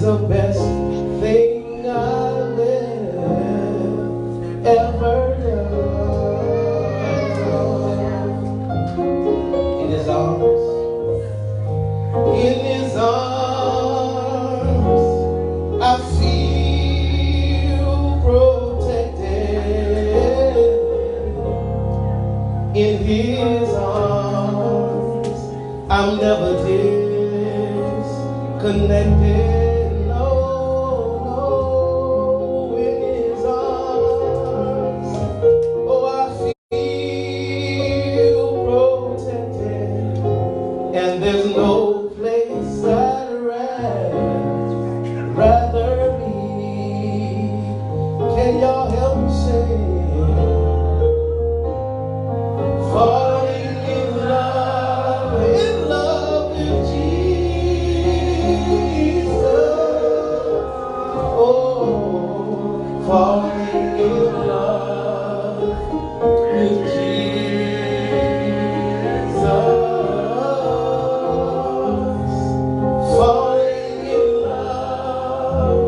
the best thing I've ever done. In his arms, I feel protected. In his arms, I'm never disconnected. No, in his arms, oh, I feel protected. And there's no place I'd rather be. Can y'all help me sing? Falling in love with Jesus. Oh, falling in love with Jesus. Falling in love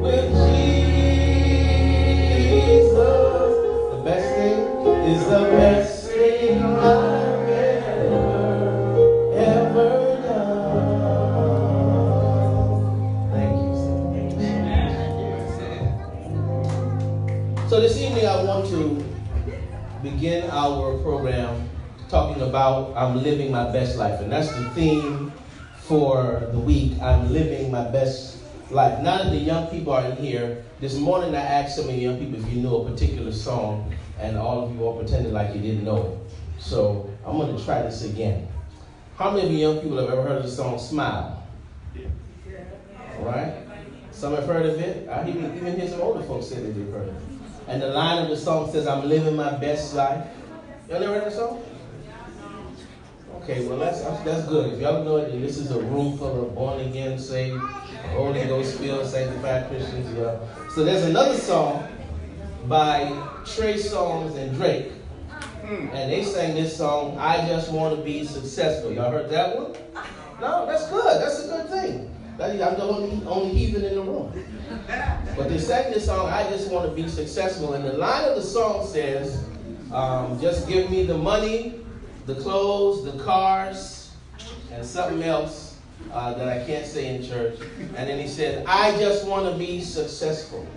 with Jesus. The best thing is the best thing I've ever done. Thank you, sir. So this evening I want to begin our program talking about I'm living my best life. And that's the theme for the week. I'm living my best life. Now that the young people are in here, this morning I asked some of the young people if you knew a particular song, and all of you all pretended like you didn't know it. So I'm going to try this again. How many of you young people have ever heard of the song Smile? All right? Some have heard of it. I even hear some older folks say that they've heard of it. And the line of the song says, I'm living my best life. Y'all never heard that song? Okay, well, that's good. If y'all know it, then this is a room full of born-again, saved, Holy Ghost-filled, sanctified Christians. Yeah. So there's another song by Trey Songz and Drake. And they sang this song, I Just Want to Be Successful. Y'all heard that one? No, that's good. That's a good thing. I'm the only heathen in the room. But they sang this song, I Just Want to Be Successful. And the line of the song says, just give me the money, the clothes, the cars, and something else that I can't say in church. And then he said, I just want to be successful.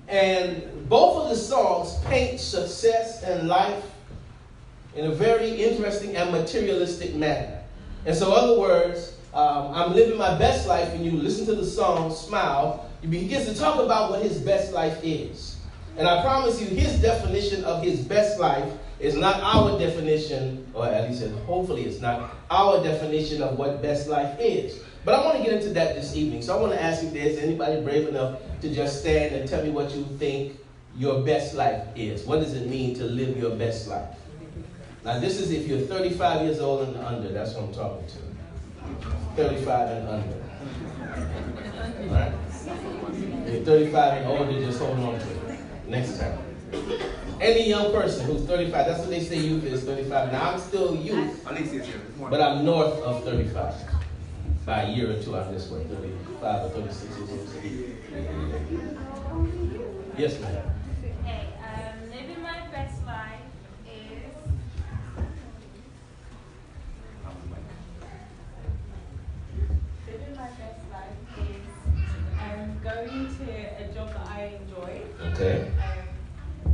And both of the songs paint success and life in a very interesting and materialistic manner. And so, in other words, I'm living my best life, and you listen to the song Smile, he begins to talk about what his best life is. And I promise you, his definition of his best life is not our definition, or at least hopefully it's not our definition of what best life is. But I want to get into that this evening. So I want to ask if there's anybody brave enough to just stand and tell me what you think your best life is. What does it mean to live your best life? Now this is if you're 35 years old and under. That's what I'm talking to. 35 and under. All right? If you're 35 and older, just hold on to it. Next time. Any young person who's 35, that's what they say youth is, 35. Now I'm still youth, but I'm north of 35. By a year or two, I'm this way, 35 or 36 years old. Yes, ma'am. Okay, living my best life is going to a job that I enjoy. Okay.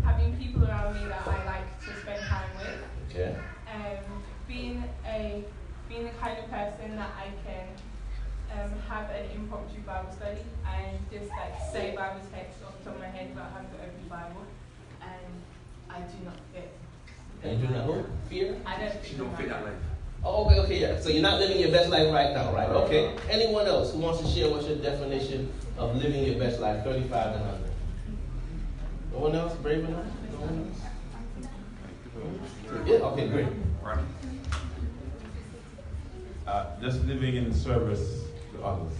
Having people around me that I like to spend time with. Okay. Being the kind of person that I can have an impromptu Bible study and just like say Bible text off the top of my head without having to open the Bible. And I do not fit. And you do not who? Fear? I don't fit. You don't fit that life. Oh, okay, yeah. So you're not living your best life right now, right? Okay. Anyone else who wants to share what's your definition of living your best life, 35 and under? No one else brave enough? No one else? Yeah, okay, great. Just living in service to others.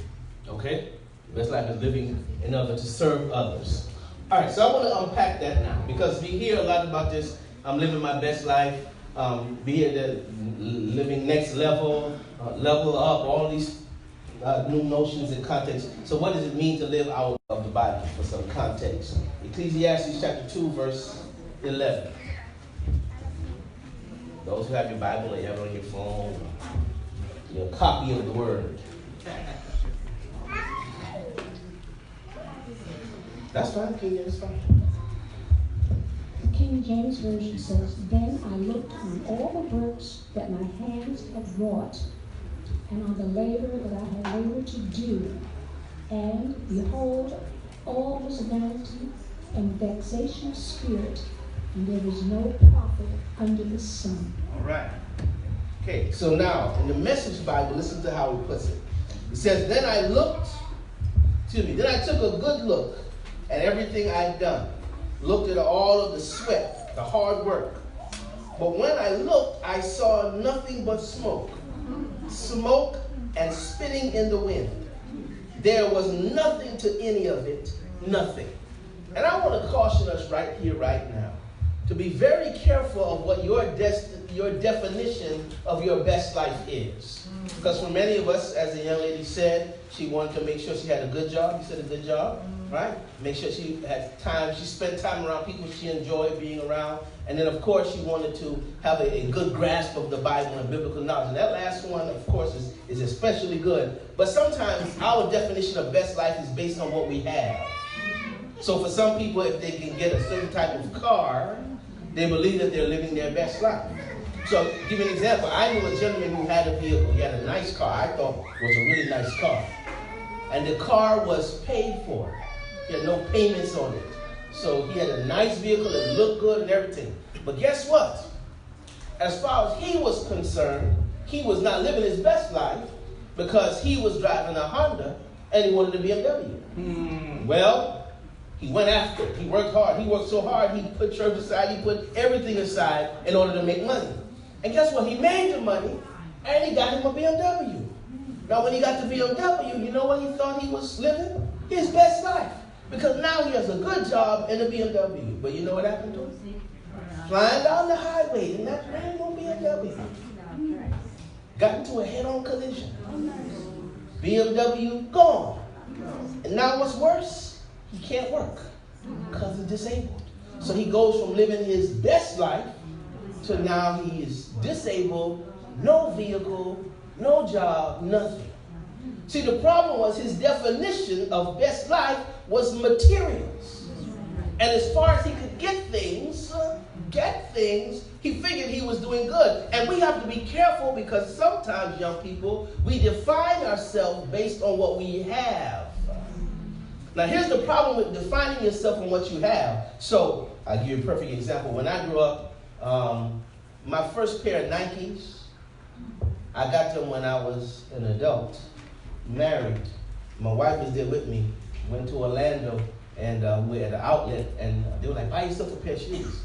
Okay. Best life is living in order to serve others. All right, so I want to unpack that now because we hear a lot about this. I'm living my best life. Be it living next level, level up, all these new notions and context. So what does it mean to live out of the Bible for some context? Ecclesiastes chapter 2, verse 11. Those who have your Bible or you have it on your phone, your copy of the Word. That's fine, King James, fine. King James Version says, "Then I looked on all the works that my hands have wrought, and on the labor that I have labored to do, and behold, all was vanity and vexation of spirit, and there was no profit under the sun." All right. Okay, so now, in the Message Bible, listen to how it puts it. It says, then I took a good look at everything I'd done. Looked at all of the sweat, the hard work. But when I looked, I saw nothing but smoke. Smoke and spitting in the wind. There was nothing to any of it, nothing. And I want to caution us right here, right now, to be very careful of what your definition of your best life is. Because for many of us, as the young lady said, she wanted to make sure she had a good job. You said a good job, right? Make sure she had time. She spent time around people she enjoyed being around. And then, of course, she wanted to have a good grasp of the Bible and biblical knowledge. And that last one, of course, is especially good. But sometimes our definition of best life is based on what we have. So for some people, if they can get a certain type of car, they believe that they're living their best life. So, give you an example. I knew a gentleman who had a vehicle. He had a nice car. I thought was a really nice car. And the car was paid for. He had no payments on it. So he had a nice vehicle that looked good and everything. But guess what? As far as he was concerned, he was not living his best life because he was driving a Honda and he wanted a BMW. Well, he went after it. He worked hard. He worked so hard, he put church aside. He put everything aside in order to make money. And guess what? He made the money, and he got him a BMW. Now, when he got the BMW, you know what he thought he was living? His best life. Because now he has a good job and a BMW. But you know what happened to him? Flying down the highway in that brand new BMW. Got into a head-on collision. BMW gone. And now what's worse? He can't work because he's disabled. So he goes from living his best life to now he is disabled, no vehicle, no job, nothing. See, the problem was his definition of best life was materials. And as far as he could get things, he figured he was doing good. And we have to be careful because sometimes, young people, we define ourselves based on what we have. Now, here's the problem with defining yourself on what you have. So, I'll give you a perfect example. When I grew up, my first pair of Nikes, I got them when I was an adult, married. My wife was there with me. Went to Orlando, and we were at an outlet, and they were like, buy yourself a pair of shoes.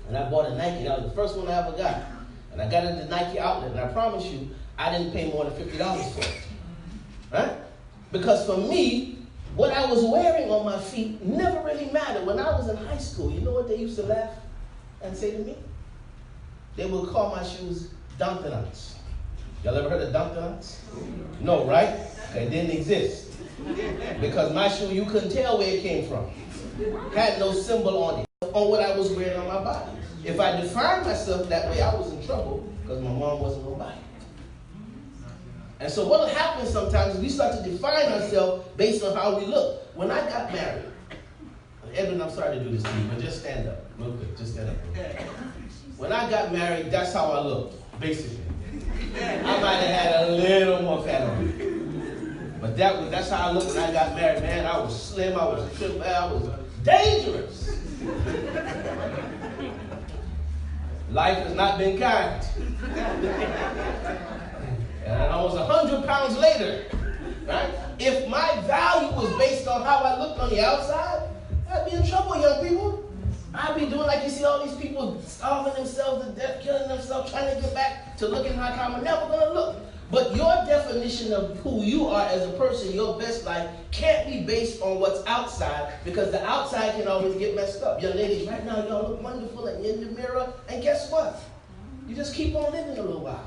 And I bought a Nike. That was the first one I ever got. And I got it at the Nike outlet, and I promise you, I didn't pay more than $50 for it. Right? Because for me, what I was wearing on my feet never really mattered. When I was in high school, you know what they used to laugh and say to me? They would call my shoes Dunkanuts. Y'all ever heard of Dunkanuts? No, right? It didn't exist. Because my shoe, you couldn't tell where it came from. Had no symbol on it, on what I was wearing on my body. If I defined myself that way, I was in trouble because my mom wasn't going to buy it. And so what will happen sometimes is we start to define ourselves based on how we look. When I got married, Edwin, I'm sorry to do this to you, but just stand up real quick. Just stand up real quick. When I got married, that's how I looked, basically. I might have had a little more fat on me. But that's how I looked when I got married, man. I was slim, I was trim, I was dangerous. Life has not been kind. And almost 100 pounds later, right? If my value was based on how I looked on the outside, I'd be in trouble, young people. I'd be doing like you see all these people starving themselves to death, killing themselves, trying to get back to looking like how I'm never going to look. But your definition of who you are as a person, your best life, can't be based on what's outside because the outside can always get messed up. Young ladies, right now, y'all look wonderful and you're in the mirror. And guess what? You just keep on living a little while.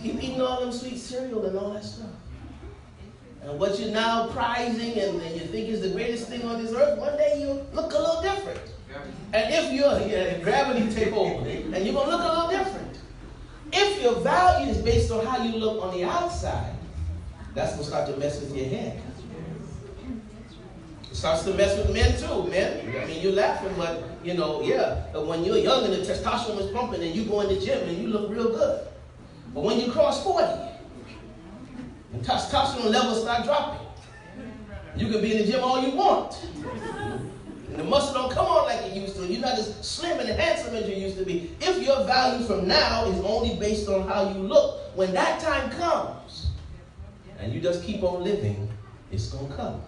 Keep eating all them sweet cereal and all that stuff. And what you're now prizing and you think is the greatest thing on this earth, one day you'll look a little different. And if gravity take over, and you're going to look a little different. If your value is based on how you look on the outside, that's going to start to mess with your head. It starts to mess with men too, men. I mean, you're laughing, but, when you're young and the testosterone is pumping and you go in the gym and you look real good. But when you cross 40, and testosterone levels start dropping, you can be in the gym all you want. And the muscle don't come on like it used to. You're not as slim and handsome as you used to be. If your value from now is only based on how you look, when that time comes, and you just keep on living, it's going to come.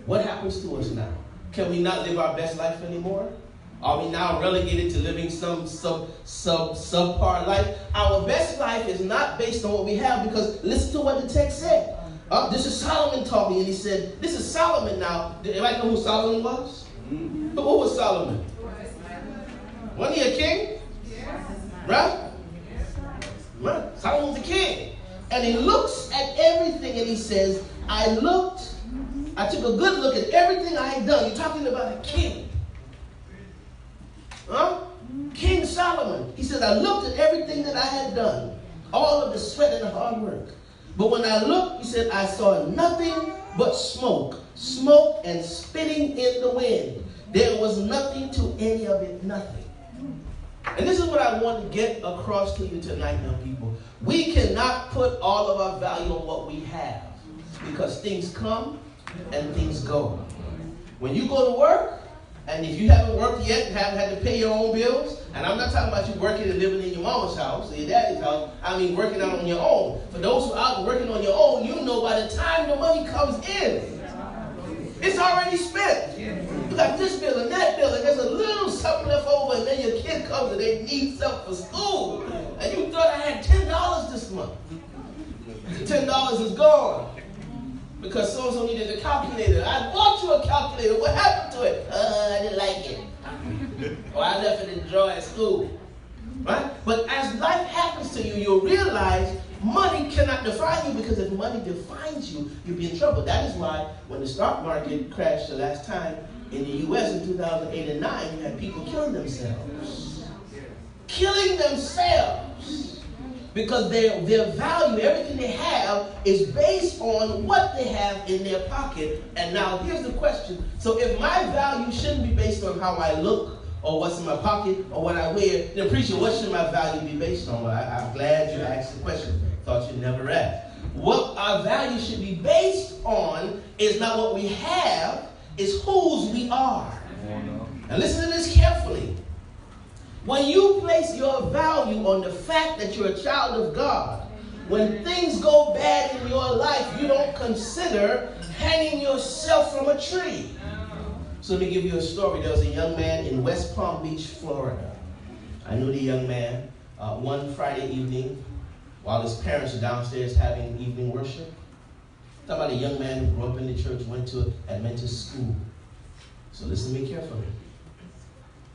What happens to us now? Can we not live our best life anymore? Are we now relegated to living some subpar life? Our best life is not based on what we have, because listen to what the text said. This is Solomon talking, and he said, this is Solomon now. Anybody know who Solomon was? Mm-hmm. Who was Solomon? Wasn't he a king? Right? Right? Solomon was a king. And he looks at everything and he says, I took a good look at everything I had done. You're talking about a king. Huh? King Solomon. He says, I looked at everything that I had done. All of the sweat and the hard work. But when I looked, he said, I saw nothing but smoke and spitting in the wind. There was nothing to any of it, nothing. And this is what I want to get across to you tonight, young people. We cannot put all of our value on what we have, because things come and things go. When you go to work, and if you haven't worked yet and haven't had to pay your own bills, and I'm not talking about you working and living in your mama's house or your daddy's house, I mean working out on your own. For those who are out working on your own, you know by the time the money comes in, it's already spent. You got this bill and that bill, and there's a little something left over, and then your kid comes and they need something for school. And you thought I had $10 this month. $10 is gone. Because so-and-so needed a calculator. I bought you a calculator. What happened to it? I didn't like it. Or I left it in the drawer at school. Right? But as life happens to you, you'll realize money cannot define you, because if money defines you, you'll be in trouble. That is why when the stock market crashed the last time in the U.S. in 2008 and 9, you had people killing themselves. Killing themselves. Because their value, everything they have, is based on what they have in their pocket. And now here's the question. So if my value shouldn't be based on how I look, or what's in my pocket, or what I wear, then preacher, what should my value be based on? Well, I'm glad you asked the question. Thought you'd never ask. What our value should be based on is not what we have, it's whose we are. And listen to this carefully. When you place your value on the fact that you're a child of God, when things go bad in your life, you don't consider hanging yourself from a tree. So let me give you a story. There was a young man in West Palm Beach, Florida. I knew the young man one Friday evening while his parents were downstairs having evening worship. Talk about a young man who grew up in the church, went to Adventist school. So listen to me carefully.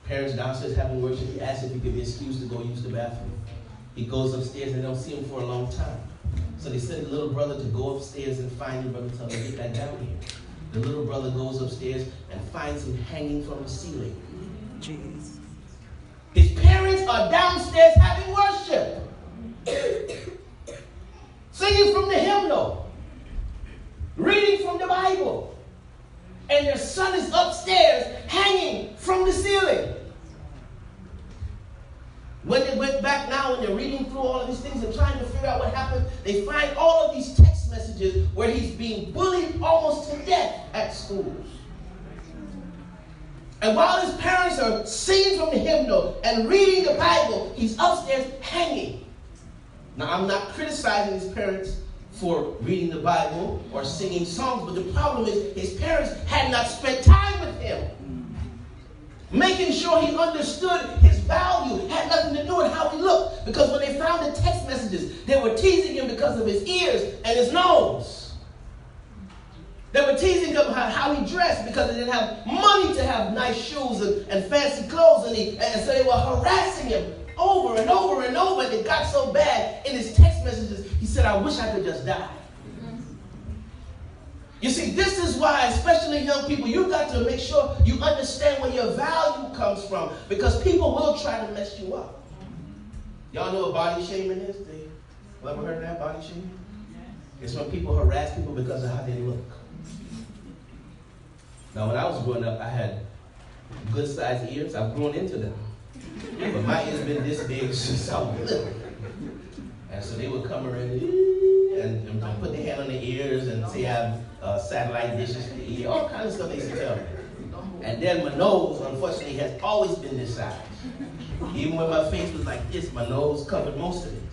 Parents downstairs having worship, he asked if he could be excused to go use the bathroom. He goes upstairs and they don't see him for a long time. So they send the little brother to go upstairs and find him. Brother, tell him, get that down here. The little brother goes upstairs and finds him hanging from the ceiling. Jeez. His parents are downstairs having worship. Singing from the hymnal. Reading from the Bible. And their son is upstairs hanging from the ceiling. When they went back now and they're reading through all of these things and trying to figure out what happened, they find all of these text messages where he's being bullied almost to death at schools. And while his parents are singing from the hymnal and reading the Bible, he's upstairs hanging. Now, I'm not criticizing his parents for reading the Bible or singing songs, but the problem is his parents had not spent time with him. Making sure he understood his value had nothing to do with how he looked. Because when they found the text messages, they were teasing him because of his ears and his nose. They were teasing him how he dressed because they didn't have money to have nice shoes and fancy clothes. And so they were harassing him over and over and over, and it got so bad in his text messages, he said, I wish I could just die. You see, this is why, especially young people, you've got to make sure you understand where your value comes from, because people will try to mess you up. Y'all know what body shaming is? You ever heard of that, body shaming? It's when people harass people because of how they look. Now, when I was growing up, I had good-sized ears. I've grown into them. But my ears been this big since I was little. And so they would come around and put their hand on their ears and say I have satellite dishes to the ear, all kinds of stuff they used to tell me. And then my nose, unfortunately, has always been this size. Even when my face was like this, my nose covered most of it.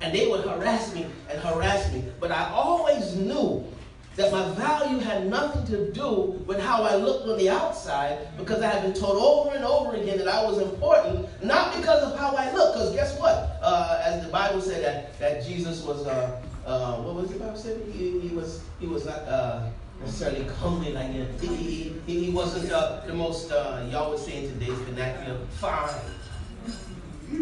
And they would harass me and harass me. But I always knew that my value had nothing to do with how I looked on the outside, because I had been told over and over again that I was important, not because of how I look. Because guess what? As the Bible said that Jesus was, what was the Bible said? He was not necessarily comely like him. He wasn't the most, y'all would say in today's vernacular, fine.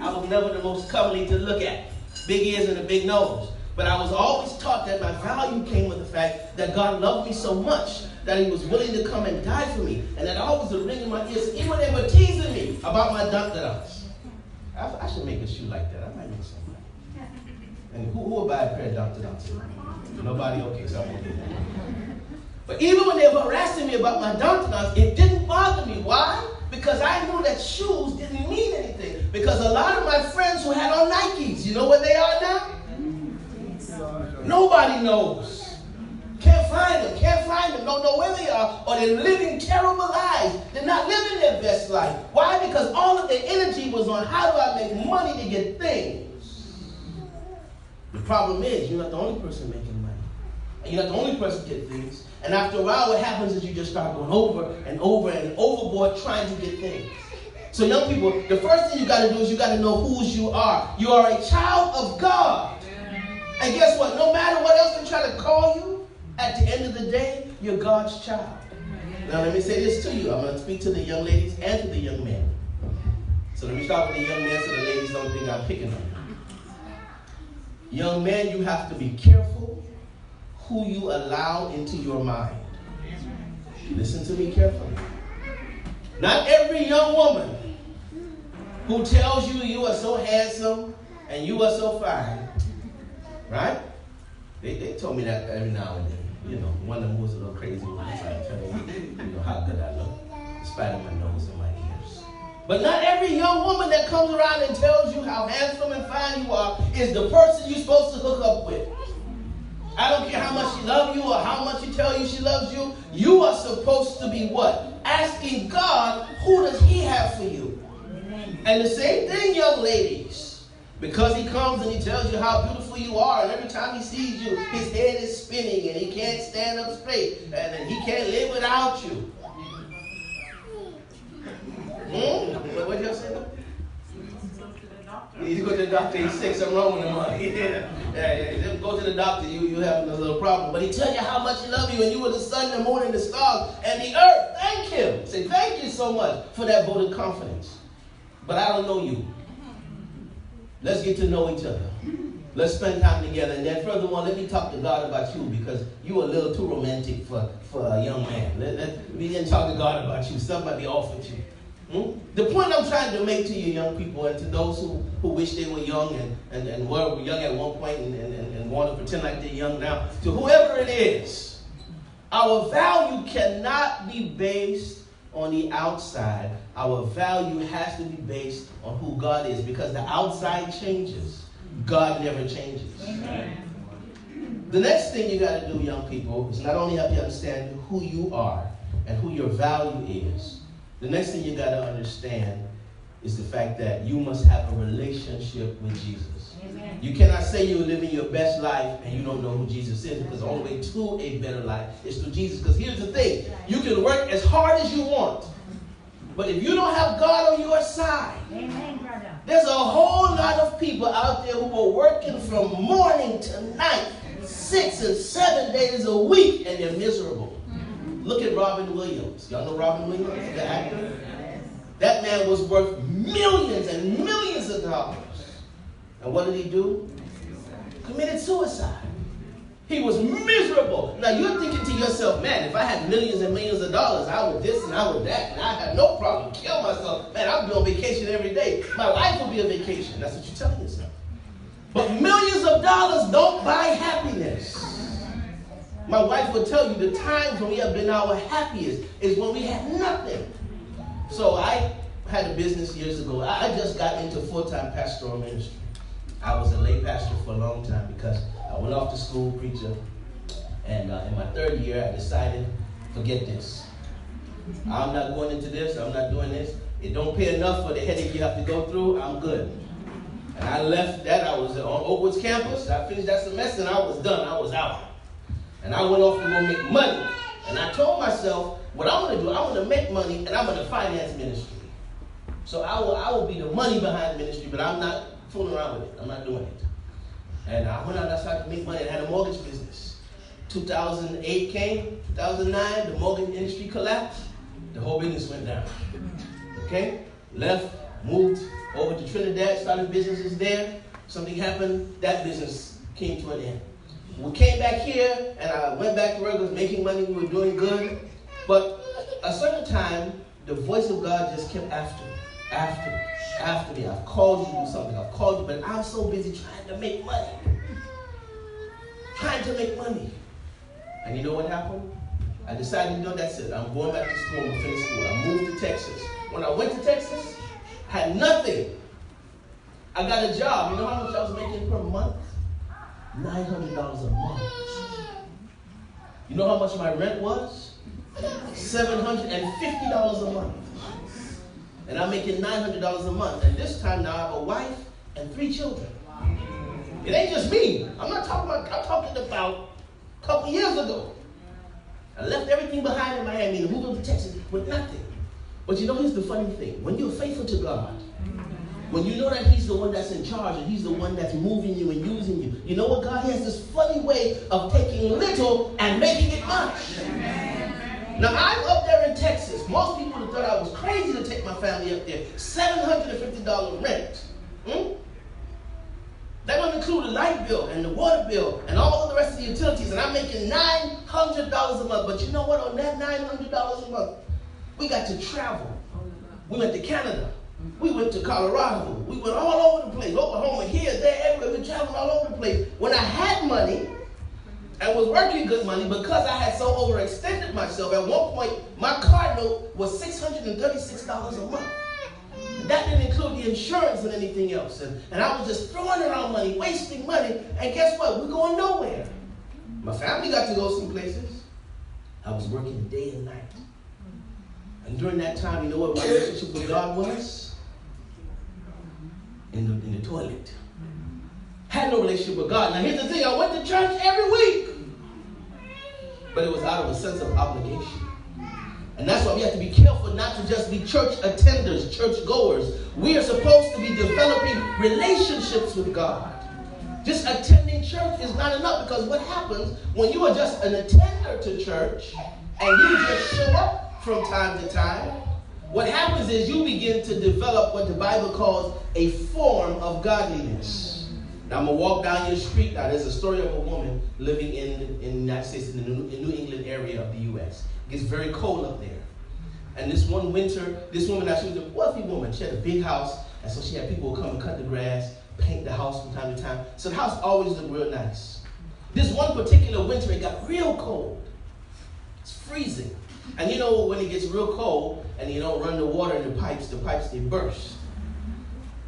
I was never the most comely to look at. Big ears and a big nose. But I was always taught that my value came with the fact that God loved me so much that he was willing to come and die for me. And that always would ring in my ears, even when they were teasing me about my dunks. I should make a shoe like that. I might make something. And who will buy a pair of dunks? Nobody? Okay, so I won't do that. But even when they were harassing me about my dunks, it didn't bother me. Why? Because I knew that shoes didn't mean anything. Because a lot of my friends who had on Nikes, you know where they are now? Nobody knows. Can't find them, don't know where they are, or they're living terrible lives. They're not living their best life. Why? Because all of their energy was on how do I make money to get things. The problem is, you're not the only person making money. And you're not the only person to get things. And after a while, what happens is you just start going over and over and overboard trying to get things. So young people, the first thing you got to do is you got to know whose you are. You are a child of God. And guess what? No matter what else they try to call you, at the end of the day, you're God's child. Now let me say this to you. I'm going to speak to the young ladies and to the young men. So let me start with the young men so the ladies don't think I'm picking on them. Young men, you have to be careful who you allow into your mind. Listen to me carefully. Not every young woman who tells you you are so handsome and you are so fine, right? They told me that every now and then. You know, one of them was a little crazy when I tried to tell you know, how good I look, in spite of my nose and my ears. But not every young woman that comes around and tells you how handsome and fine you are is the person you're supposed to hook up with. I don't care how much she loves you or how much she tells you she loves you. You are supposed to be what? Asking God, who does he have for you? And the same thing, young ladies. Because he comes and he tells you how beautiful you are, and every time he sees you, his head is spinning and he can't stand up straight, and he can't live without you. What did y'all say? You need to go to the doctor. He's sick. Something wrong with him. Yeah. Go to the doctor. You having a little problem. But he tells you how much he loves you, and you are the sun, the moon, and the stars, and the earth. Thank him. Say thank you so much for that vote of confidence. But I don't know you. Let's get to know each other. Let's spend time together. And then furthermore, let me talk to God about you, because you are a little too romantic for a young man. We didn't talk to God about you. Something might be off with you. The point I'm trying to make to you young people, and to those who wish they were young and were young at one point and want to pretend like they're young now, to whoever it is, our value cannot be based on the outside. Our value has to be based on who God is, because the outside changes. God never changes. Amen. The next thing you got to do, young people, is not only help you understand who you are and who your value is. The next thing you got to understand is the fact that you must have a relationship with Jesus. Amen. You cannot say you're living your best life and you don't know who Jesus is, because the only way to a better life is through Jesus. Because here's the thing. You can work as hard as you want, but if you don't have God on your side, amen, brother, there's a whole lot of people out there who are working from morning to night, 6 and 7 days a week, and they're miserable. Look at Robin Williams. Y'all know Robin Williams, the actor? That man was worth millions and millions of dollars. And what did he do? Committed suicide. He was miserable. Now you're thinking to yourself, man, if I had millions and millions of dollars, I would this and I would that, and I had no problem kill myself. Man, I'd be on vacation every day. My life would be a vacation. That's what you're telling yourself. But millions of dollars don't buy happiness. My wife would tell you the times when we have been our happiest is when we had nothing. So I had a business years ago. I just got into full-time pastoral ministry. I was a lay pastor for a long time because I went off to school, preacher, and in my third year I decided, forget this. I'm not going into this, I'm not doing this. It don't pay enough for the headache you have to go through, I'm good. And I left that, I was on Oakwoods campus, I finished that semester and I was done, I was out. And I went off to go make money. And I told myself, what I'm going to do, I'm going to make money and I'm going to finance ministry. So I will be the money behind ministry, but I'm not fooling around with it. I'm not doing it. And I went out and I started to make money. I had a mortgage business. 2008 came, 2009, the mortgage industry collapsed. The whole business went down. Okay? Left, moved over to Trinidad, started businesses there. Something happened, that business came to an end. We came back here, and I went back to work, was making money, we were doing good. But a certain time, the voice of God just kept after me. I've called you to do something, I've called you, but I'm so busy trying to make money. And you know what happened? I decided, that's it. I'm going back to school, I'm going to finish school. I moved to Texas. When I went to Texas, I had nothing. I got a job. You know how much I was making per month? $900 a month. You know how much my rent was? $750 a month. And I'm making $900 a month. And this time now I have a wife and 3 children. It ain't just me. I'm talking about a couple years ago. I left everything behind in Miami and moved up to Texas with nothing. But here's the funny thing. When you're faithful to God, when you know that He's the one that's in charge and He's the one that's moving you and using you, you know what? God has this funny way of taking little and making it much. Now, I'm up there in Texas. Most people thought I was crazy to take my family up there. $750 rent. That don't include the light bill and the water bill and all of the rest of the utilities. And I'm making $900 a month. But you know what? On that $900 a month, we got to travel. We went to Canada. We went to Colorado. We went all over the place. Oklahoma, here, there, everywhere. We traveled all over the place. When I had money, I was working good money because I had so overextended myself. At one point, my car note was $636 a month. That didn't include the insurance and anything else. And I was just throwing around money, wasting money. And guess what? We're going nowhere. My family got to go some places. I was working day and night. And during that time, you know what my relationship with God was? In the toilet. Had no relationship with God. Now here's the thing, I went to church every week. But it was out of a sense of obligation. And that's why we have to be careful not to just be church attenders, church goers. We are supposed to be developing relationships with God. Just attending church is not enough, because what happens when you are just an attender to church and you just show up from time to time, what happens is you begin to develop what the Bible calls a form of godliness. Now I'm going to walk down your street. Now there's a story of a woman living in the United States, in the New England area of the U.S. It gets very cold up there. And this one winter, this woman, now she was a wealthy woman. She had a big house, and so she had people come and cut the grass, paint the house from time to time. So the house always looked real nice. This one particular winter, it got real cold. It's freezing. And you know when it gets real cold and you don't run the water in the pipes, they burst.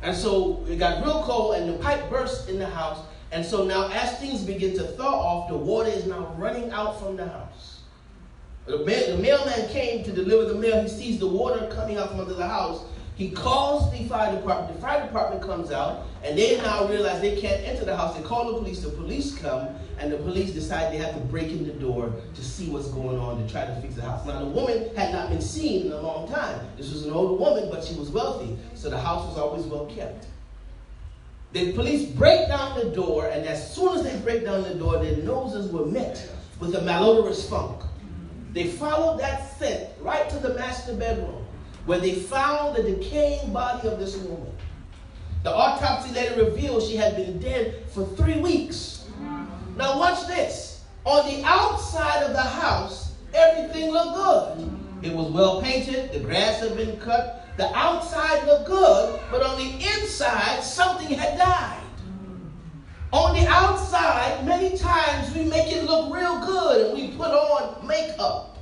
And so it got real cold and the pipe burst in the house. And so now as things begin to thaw off, the water is now running out from the house. The mailman came to deliver the mail. He sees the water coming out from under the house. He calls the fire department. The fire department comes out, and they now realize they can't enter the house. They call the police. The police come, and the police decide they have to break in the door to see what's going on, to try to fix the house. Now, the woman had not been seen in a long time. This was an older woman, but she was wealthy, so the house was always well kept. The police break down the door, and as soon as they break down the door, their noses were met with a malodorous funk. They followed that scent right to the master bedroom. where they found the decaying body of this woman. The autopsy later revealed she had been dead for 3 weeks. Now watch this. On the outside of the house, everything looked good. It was well painted, the grass had been cut, the outside looked good, but on the inside, something had died. On the outside, many times we make it look real good and we put on makeup.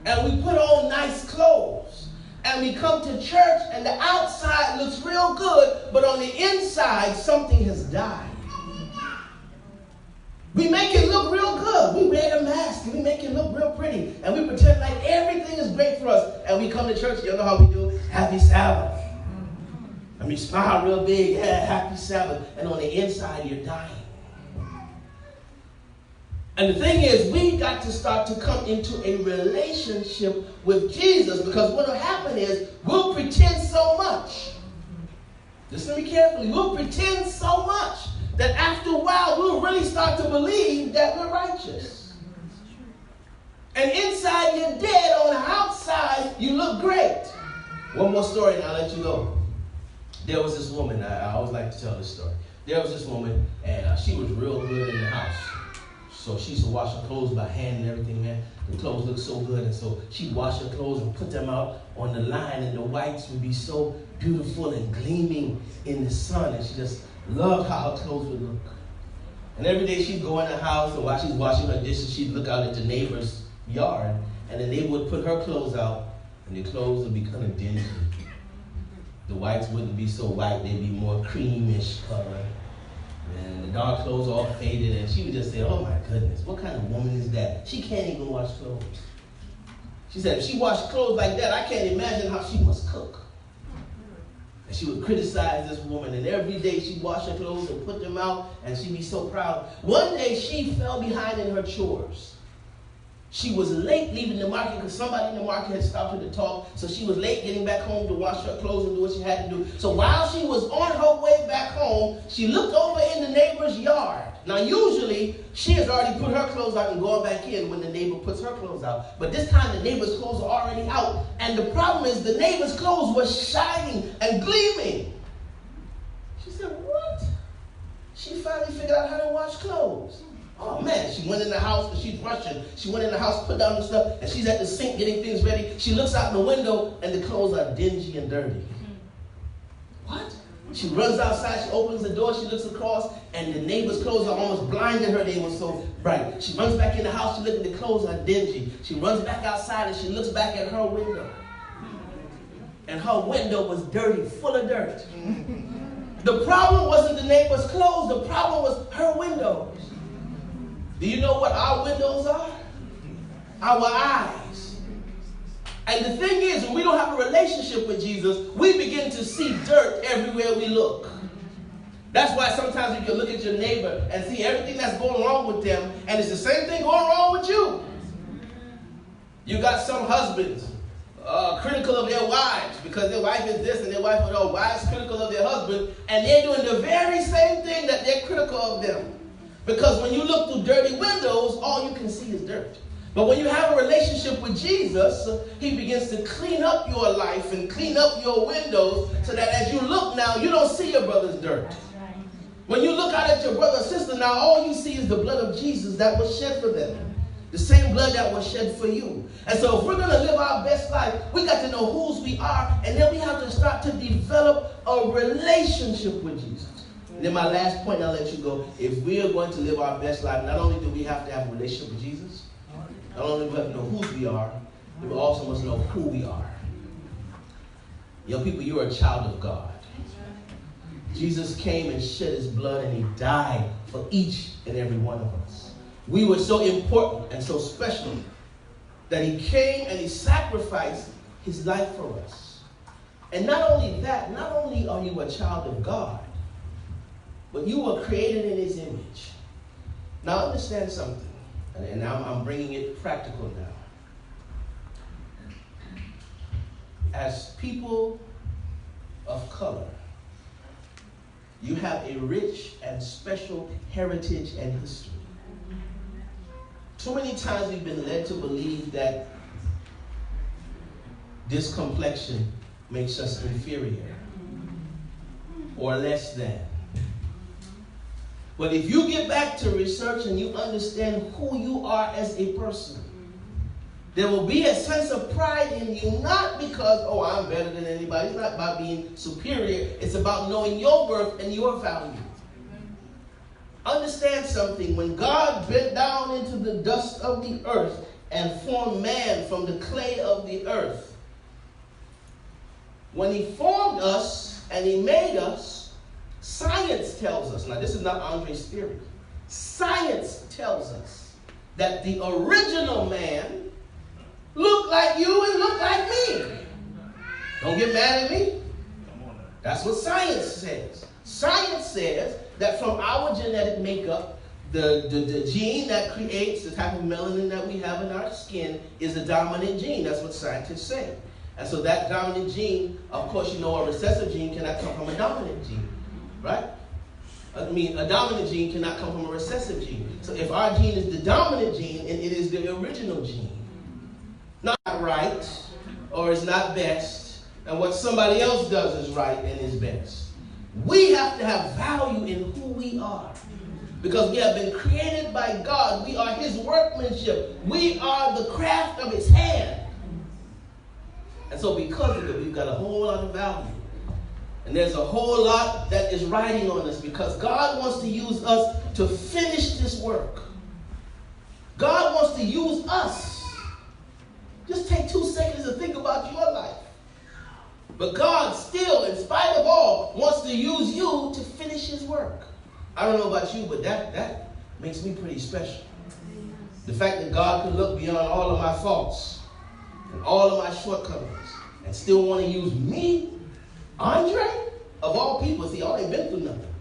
And we put on nice clothes. And we come to church and the outside looks real good, but on the inside, something has died. We make it look real good. We wear the mask and we make it look real pretty. And we pretend like everything is great for us. And we come to church, you know how we do? Happy Sabbath. And we smile real big, yeah, happy Sabbath. And on the inside, you're dying. And the thing is, we got to start to come into a relationship with Jesus, because what will happen is we'll pretend so much. Listen to me carefully. We'll pretend so much that after a while we'll really start to believe that we're righteous. And inside you're dead, on the outside you look great. One more story and I'll let you go. There was this woman, I always like to tell this story. There was this woman and she was real good in the house. So she used to wash her clothes by hand and everything, man. The clothes looked so good, and so she'd wash her clothes and put them out on the line, and the whites would be so beautiful and gleaming in the sun, and she just loved how her clothes would look. And every day she'd go in the house, and while she's washing her dishes, she'd look out at the neighbor's yard, and the neighbor would put her clothes out, and the clothes would be kind of dingy. The whites wouldn't be so white, they'd be more creamish color. And the dark clothes all faded, and she would just say, oh my goodness, what kind of woman is that? She can't even wash clothes. She said, if she washed clothes like that, I can't imagine how she must cook. And she would criticize this woman, and every day she'd wash her clothes and put them out, and she'd be so proud. One day she fell behind in her chores. She was late leaving the market because somebody in the market had stopped her to talk, so she was late getting back home to wash her clothes and do what she had to do. So while she was on her way back home, she looked over in the neighbor's yard. Now usually, she has already put her clothes out and gone back in when the neighbor puts her clothes out. But this time the neighbor's clothes are already out. And the problem is the neighbor's clothes were shining and gleaming. She said, what? She finally figured out how to wash clothes. Oh man, she went in the house and she's rushing. She went in the house, put down the stuff, and she's at the sink getting things ready. She looks out the window and the clothes are dingy and dirty. What? She runs outside, she opens the door, she looks across, and the neighbor's clothes are almost blinding her. They were so bright. She runs back in the house, she looks at the clothes are dingy. She runs back outside and she looks back at her window. And her window was dirty, full of dirt. The problem wasn't the neighbor's clothes, the problem was her windows. Do you know what our windows are? Our eyes. And the thing is, when we don't have a relationship with Jesus, we begin to see dirt everywhere we look. That's why sometimes you can look at your neighbor and see everything that's going wrong with them, and it's the same thing going wrong with you. You got some husbands critical of their wives because their wife is this and their wife is their wives critical of their husband, and they're doing the very same thing that they're critical of them. Because when you look through dirty windows, all you can see is dirt. But when you have a relationship with Jesus, he begins to clean up your life and clean up your windows so that as you look now, you don't see your brother's dirt. When you look out at your brother or sister now, all you see is the blood of Jesus that was shed for them. The same blood that was shed for you. And so if we're going to live our best life, we got to know whose we are, and then we have to start to develop a relationship with Jesus. And then my last point, I'll let you go. If we are going to live our best life, not only do we have to have a relationship with Jesus, not only do we have to know whose we are, we also must know who we are. Young people, you are a child of God. Jesus came and shed his blood and he died for each and every one of us. We were so important and so special that he came and he sacrificed his life for us. And not only that, not only are you a child of God, but you were created in his image. Now understand something, and I'm bringing it practical now. As people of color, you have a rich and special heritage and history. Too many times we've been led to believe that this complexion makes us inferior or less than. But if you get back to research and you understand who you are as a person, there will be a sense of pride in you, not because, oh, I'm better than anybody. It's not about being superior. It's about knowing your worth and your value. Understand something. When God bent down into the dust of the earth and formed man from the clay of the earth, when he formed us and he made us, science tells us, now this is not Andre's theory, science tells us that the original man looked like you and looked like me. Don't get mad at me. That's what science says. Science says that from our genetic makeup, the gene that creates the type of melanin that we have in our skin is a dominant gene. That's what scientists say. And so that dominant gene, of course, you know, a recessive gene cannot come from a dominant gene, right? I mean, a dominant gene cannot come from a recessive gene. So if our gene is the dominant gene, and it is the original gene, not right, or is not best, and what somebody else does is right and is best. We have to have value in who we are, because we have been created by God. We are his workmanship. We are the craft of his hand. And so because of it, we've got a whole lot of value. And there's a whole lot that is riding on us, because God wants to use us to finish this work. God wants to use us. Just take 2 seconds to think about your life. But God still, in spite of all, wants to use you to finish his work. I don't know about you, but that makes me pretty special. The fact that God can look beyond all of my faults and all of my shortcomings and still want to use me, Andre, of all people. See, I ain't been through nothing.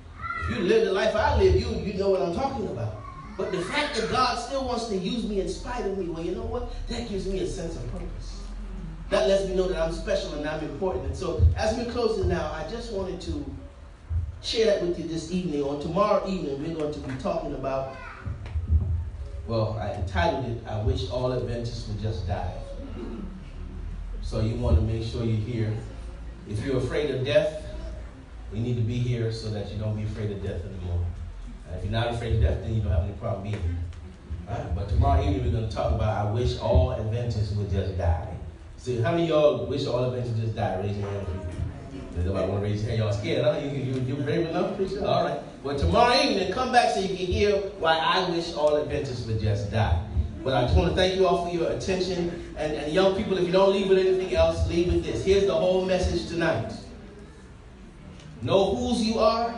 If you live the life I live, you know what I'm talking about. But the fact that God still wants to use me in spite of me, well, you know what? That gives me a sense of purpose. That lets me know that I'm special and I'm important. And so as we're closing now, I just wanted to share that with you this evening. On tomorrow evening, we're going to be talking about, well, I entitled it, I Wish All Adventists Would Just Die. So you want to make sure you're here. If you're afraid of death, you need to be here so that you don't be afraid of death anymore. And if you're not afraid of death, then you don't have any problem being here. All right? But tomorrow evening, we're going to talk about I Wish All Adventists Would Just Die. See, how many of y'all wish all Adventists just die? Raise your hand, please. Does nobody want to raise your hand? Y'all scared, huh? You're brave enough? Sure. All right. Well, tomorrow evening, come back so you can hear why I wish all Adventists would just die. But I just want to thank you all for your attention. And young people, if you don't leave with anything else, leave with this. Here's the whole message tonight. Know whose you are.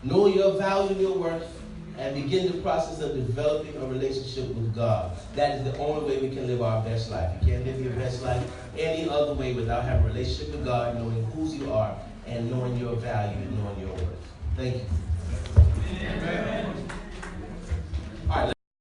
Know your value and your worth. And begin the process of developing a relationship with God. That is the only way we can live our best life. You can't live your best life any other way without having a relationship with God, knowing whose you are, and knowing your value and knowing your worth. Thank you. Amen.